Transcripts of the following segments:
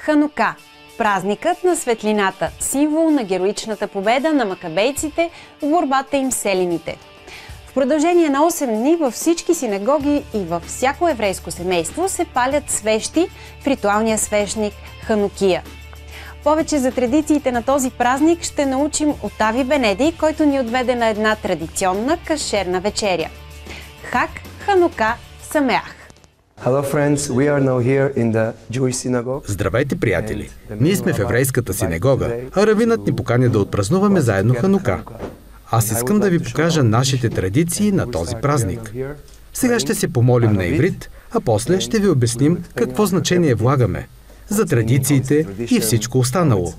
Ханука – празникът на светлината, символ на героичната победа на макабейците в борбата им с елините. В продължение на 8 дни във всички синагоги и във всяко еврейско семейство се палят свещи в ритуалния свещник Ханукия. Повече за традициите на този празник ще научим от Ави Бенеди, който ни отведе на една традиционна кашерна вечеря. Хак Ханука Самеах. Здравейте, приятели! Ние сме в еврейската синагога, а равинът ни покани да отпразнуваме заедно Ханука. Аз искам да ви покажа нашите традиции на този празник. Сега ще се помолим на иврит, а после ще ви обясним какво значение влагаме за традициите и всичко останало.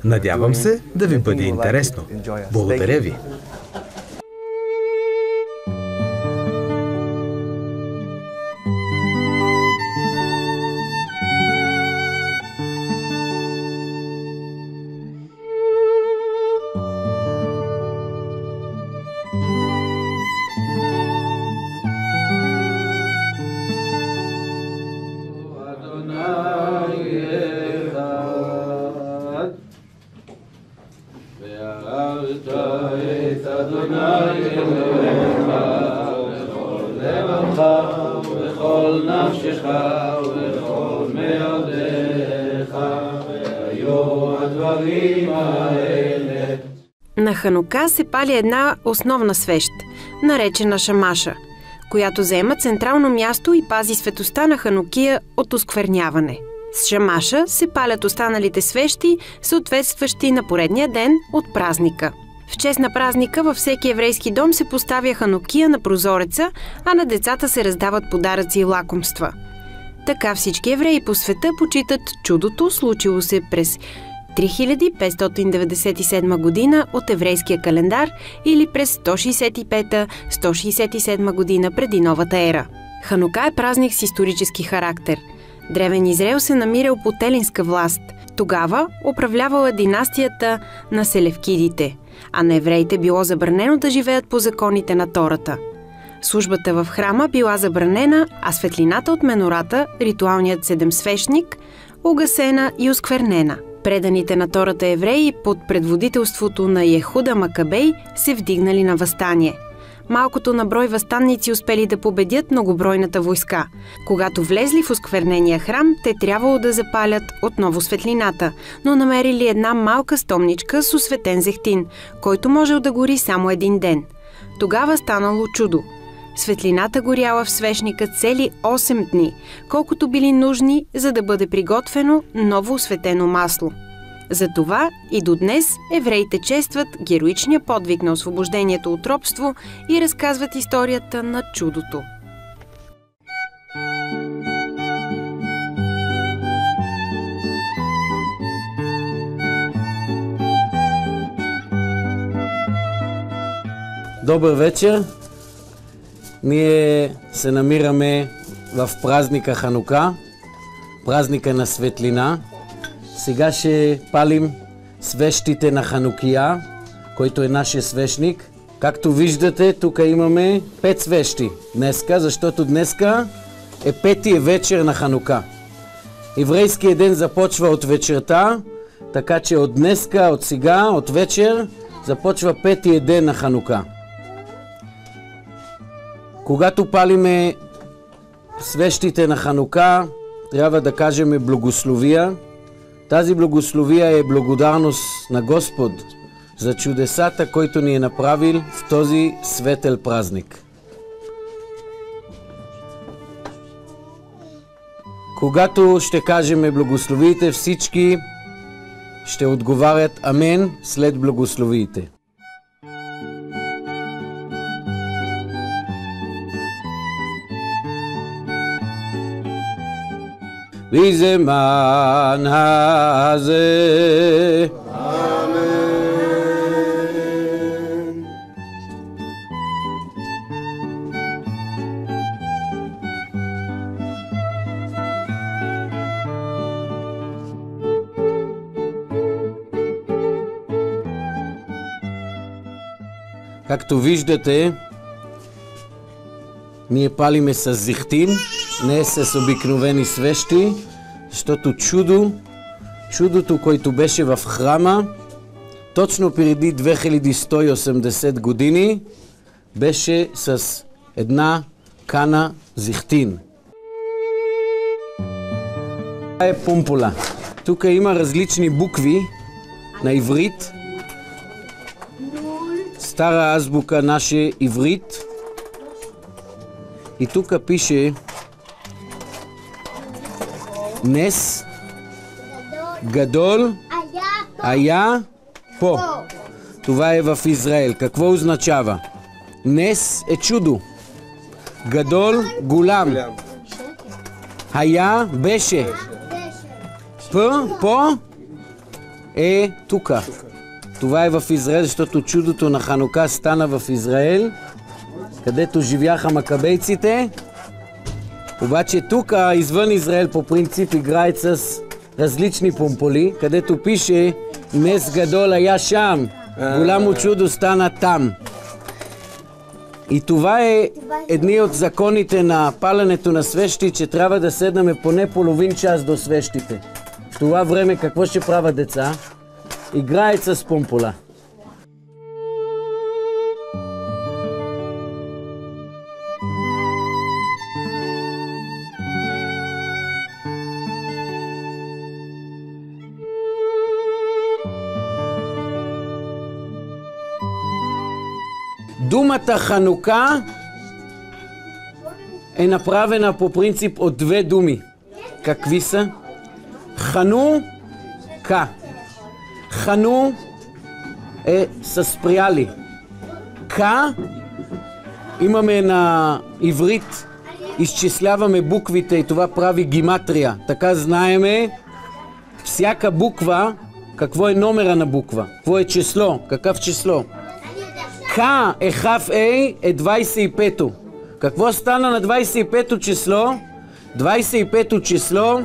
Надявам се да ви бъде интересно. Благодаря ви! На Ханука се пали една основна свещ, наречена шамаша, която заема централно място и пази светостта на Ханукия от оскверняване. С шамаша се палят останалите свещи, съответстващи на поредния ден от празника. В чест на празника във всеки еврейски дом се поставя Ханукия на прозореца, а на децата се раздават подаръци и лакомства. Така всички евреи по света почитат чудото, случило се през 3597 година от еврейския календар или през 165-167 година преди новата ера. Ханука е празник с исторически характер. Древен Израел се намирал под елинска власт. Тогава управлявала династията на селевкидите, а на евреите било забранено да живеят по законите на Тората. Службата в храма била забранена, а светлината от менората, ритуалният седемсвещник, угасена и осквернена. Преданите на Тората евреи под предводителството на Ехуда Макабей се вдигнали на въстание. Малкото на брой въстанници успели да победят многобройната войска. Когато влезли в осквернения храм, те трябвало да запалят отново светлината, но намерили една малка стомничка с осветен зехтин, който можел да гори само един ден. Тогава станало чудо. Светлината горяла в свещника цели 8 дни, колкото били нужни, за да бъде приготвено ново осветено масло. Затова и до днес евреите честват героичния подвиг на освобождението от робство и разказват историята на чудото. Добър вечер! Ние се намираме в празника Ханука, празника на светлина. Сега ще палим свещите на Ханукия, който е нашия свещник. Както виждате, тук имаме 5 свещи днеска, защото днеска е 5-тия вечер на Ханука. Еврейският ден започва от вечерта, така че от днеска, от сега, от вечер започва 5-тия ден на Ханука. Когато палиме свещите на Ханука, трябва да кажем благословия. Тази благословия е благодарност на Господ за чудесата, който ни е направил в този светел празник. Когато ще кажем благословиите, всички ще отговарят Амен след благословиите. בזמן הזה. אמן. Както виждате, ние палиме с зехтин, не с обикновени свещи, защото чудо Чудото, което беше в храма, точно преди 2180 години, беше с една кана зехтин. Това е пумпула. Тук има различни букви на иврит. Стара азбука наше иврит. И тук пише Нес Гадол Ая По. Това е в Израел. Какво означава? Нес е чудо. Гадол Гулам. Ая беше. По е тука. Това е в Израел, защото чудото на Ханука стана в Израел, където живяха макабейците. Обаче тук, извън Израел, по принцип играят с различни пумполи, където пише Нес Гадол Ая Шам. Голямо чудо стана там. И това е едни от законите на паленето на свещи, че трябва да седнаме поне половин час до свещите. В това време какво ще правят деца? Играят с пумпула. Думата Ханука е направена по принцип от две думи. Какви са? Хану-ка. Хану е са спряли. Ка имаме на иврит, изчисляваме буквите и това прави гематрия. Така знаеме всяка буква, какво е номера на буква, какво е число, какъв число. К е хав ей е 25-то. Какво стана на 25-то число? 25-то число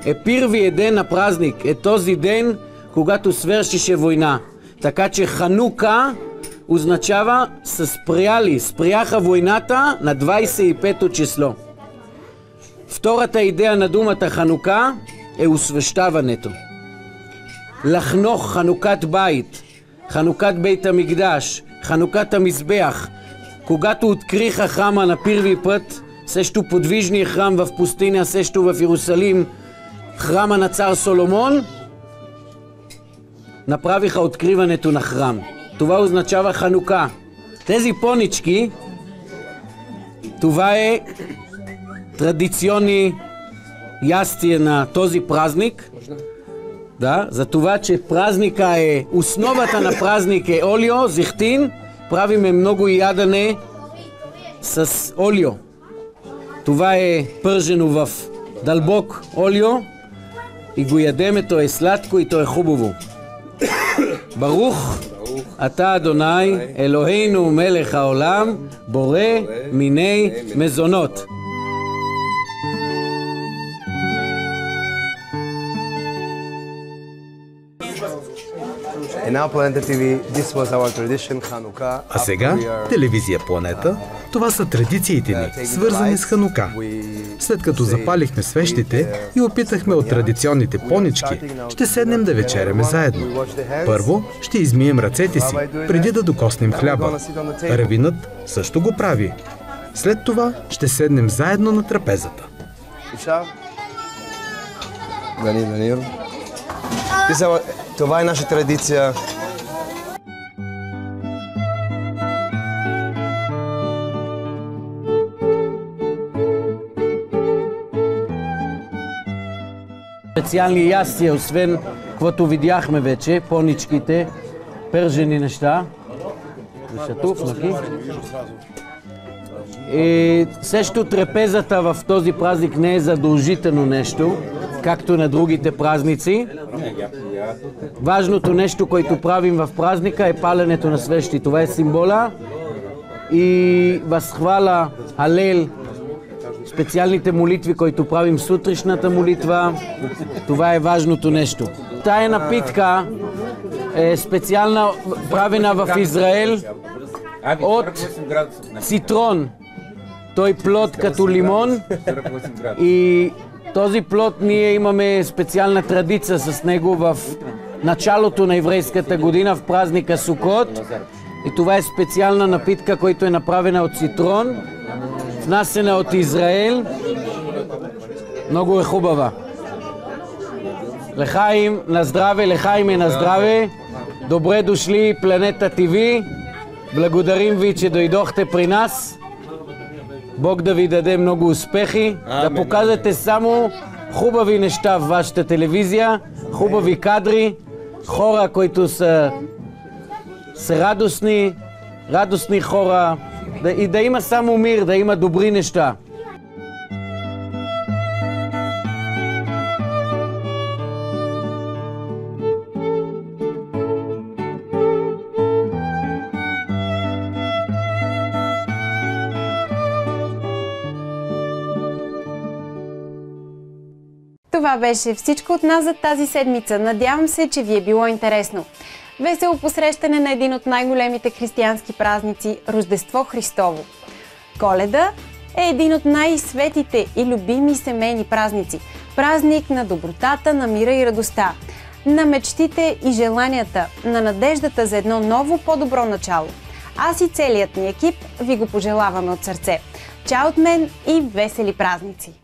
е първият ден на празник. Е този ден, когато свършише война. Така че Ханука означава са спряли. Спряха войната на 25-то число. Втората идея на думата Ханука е освещаването. Лахнох Ханукат байт, Ханукат бейт амикдаш, Ханукат амизбех. Когато откриха храма на първи път, също подвижния храм в пустиня, също в Иерусалим, храма на цар Соломон, направиха откриването на храм. Това означава Ханука. Тези понички, това е традиционни ястия на този празник. Да, за това, че празника е, основата на празник е олио, зехтин, правиме много ядене с олио. Това е пържено в дълбок олио и го ядеме, то е сладко и то е хубаво. Барух, אתה אדוני, אלוהינו מלך העולם, בורא מיני מזונות. А сега телевизия Планета. Това са традициите ни, свързани с Ханука. След като запалихме свещите и опитахме от традиционните понички, ще седнем да вечеряме заедно. Първо ще измием ръцете си, преди да докоснем хляба. Равинът също го прави. След това ще седнем заедно на трапезата. Това е наша традиция. Специални ястия, освен каквото видяхме вече, поничките, пържени неща. И също трапезата в този празник не е задължително нещо, както на другите празници. Важното нещо, което правим в празника е паленето на свещи. Това е символа и възхвала, алел, специалните молитви, които правим сутрешната молитва. Това е важното нещо. Тая напитка е специална, правена в Израел от цитрон. Той плод като лимон и Този плод ние имаме специална традиция с него в началото на еврейската година, в празника Сукот. И това е специална напитка, която е направена от цитрон, внасена от Израел. Много е хубава. Лехаим на здраве, лехаим е на здраве. Добре дошли, Планета ТВ. Благодарим ви, че дойдохте при нас. Бог да ви даде много успехи. Да покажете само хубави неща в вашата телевизия, хубави кадри, хора, които са радостни хора. И да има само мир, да има добри неща. Това беше всичко от нас за тази седмица. Надявам се, че ви е било интересно. Весело посрещане на един от най-големите християнски празници – Рождество Христово. Коледа е един от най-светите и любими семейни празници. Празник на добротата, на мира и радостта, на мечтите и желанията, на надеждата за едно ново, по-добро начало. Аз и целият ми екип ви го пожелаваме от сърце. Чао от мен и весели празници!